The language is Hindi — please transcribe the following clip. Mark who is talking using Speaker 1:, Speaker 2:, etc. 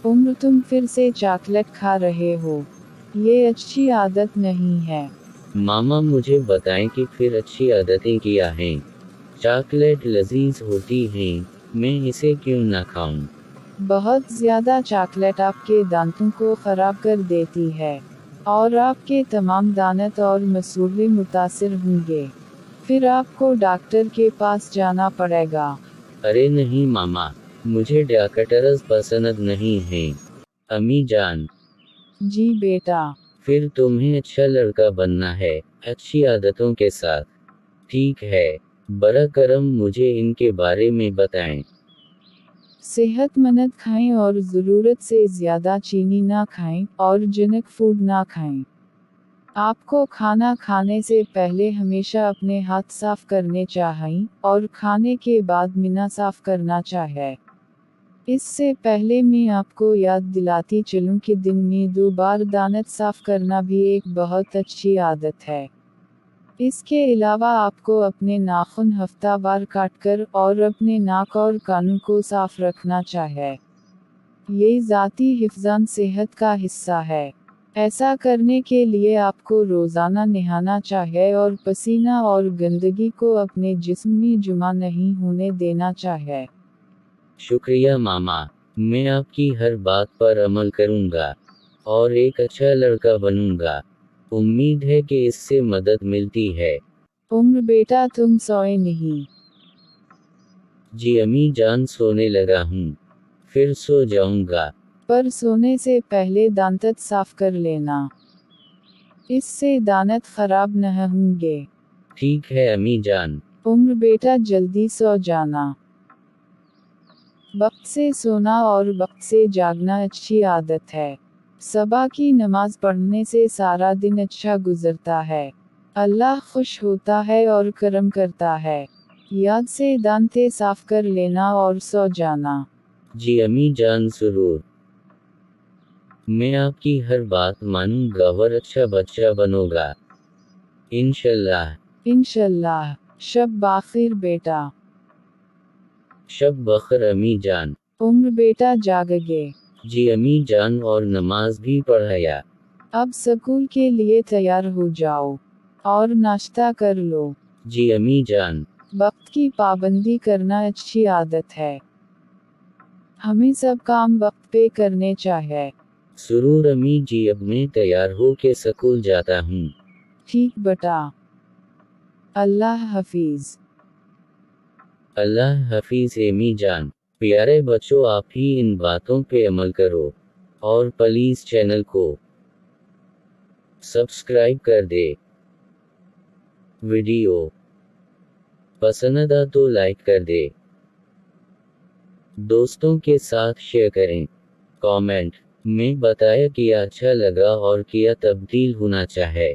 Speaker 1: उम्र तुम फिर से चॉकलेट खा रहे हो। ये अच्छी आदत नहीं है।
Speaker 2: मामा मुझे बताएं कि फिर अच्छी आदतें क्या हैं। चॉकलेट लजीज होती हैं, मैं इसे क्यों ना खाऊं।
Speaker 1: बहुत ज़्यादा चॉकलेट आपके दांतों को ख़राब कर देती है। और आपके तमाम दांत और मसूड़े मुतासिर होंगे। फिर आपको डॉक्टर के पास जाना पड़ेगा।
Speaker 2: अरे नहीं मामा, मुझे डॉक्टर्स पसंद नहीं हैं। अम्मी जान,
Speaker 1: जी बेटा।
Speaker 2: फिर तुम्हें अच्छा लड़का बनना है, अच्छी आदतों के साथ। ठीक है, बड़ा करम, मुझे इनके बारे में बताएं।
Speaker 1: सेहतमंद खाएं और ज़रूरत से ज़्यादा चीनी ना खाएं, और जंक फूड ना खाएं। आपको खाना खाने से पहले हमेशा अपने हाथ साफ करने चाहिए, और खाने के बाद मिना साफ करना चाहिए। इससे पहले मैं आपको याद दिलाती चलूं कि दिन में 2 बार दांत साफ करना भी एक बहुत अच्छी आदत है। इसके अलावा आपको अपने नाखून हफ्तावार काटकर और अपने नाक और कानों को साफ रखना चाहिए। ये ज़ाती हिफ्ज़ान सेहत का हिस्सा है। ऐसा करने के लिए आपको रोज़ाना नहाना चाहिए और पसीना और गंदगी को अपने जिस्म में जमा नहीं होने देना चाहिए।
Speaker 2: शुक्रिया मामा, मैं आपकी हर बात पर अमल करूंगा और एक अच्छा लड़का बनूंगा। उम्मीद है कि इससे मदद मिलती है।
Speaker 1: उम्र बेटा तुम सोए नहीं।
Speaker 2: जी अम्मी जान, सोने लगा हूँ, फिर सो जाऊंगा।
Speaker 1: पर सोने से पहले दांत साफ कर लेना। इससे दांत खराब न होंगे।
Speaker 2: ठीक है अम्मी जान।
Speaker 1: उम्र बेटा जल्दी सो जाना। वक्त से सोना और वक्त से जागना अच्छी आदत है। सबा की नमाज पढ़ने से सारा दिन अच्छा गुजरता है। अल्लाह खुश होता है और करम करता है। याद से दांते साफ कर लेना और सो जाना।
Speaker 2: जी अम्मी जान, जरूर। मैं आपकी हर बात मानूंगा और अच्छा बच्चा बनूंगा, इंशाल्लाह।
Speaker 1: इंशाल्लाह। शब बाखिर बेटा।
Speaker 2: शब बखर अम्मी जान।
Speaker 1: उम्र बेटा जागगे।
Speaker 2: जी अम्मी जान, और नमाज भी पढ़ाया।
Speaker 1: अब स्कूल के लिए तैयार हो जाओ। और नाश्ता कर लो।
Speaker 2: जी अम्मी जान।
Speaker 1: वक्त की पाबंदी करना अच्छी आदत है। हमें सब काम वक्त पे करने चाहिए।
Speaker 2: जरूर अम्मी जी, अब मैं तैयार हो के स्कूल जाता हूँ।
Speaker 1: ठीक बेटा। अल्लाह हफीज।
Speaker 2: अल्लाह हफीज अम्मी जान। प्यारे बच्चों, आप ही इन बातों पे अमल करो और प्लीज चैनल को सब्सक्राइब कर दे। वीडियो पसंद आ तो लाइक कर दे, दोस्तों के साथ शेयर करें। कमेंट में बताया कि अच्छा लगा और क्या तब्दील होना चाहे।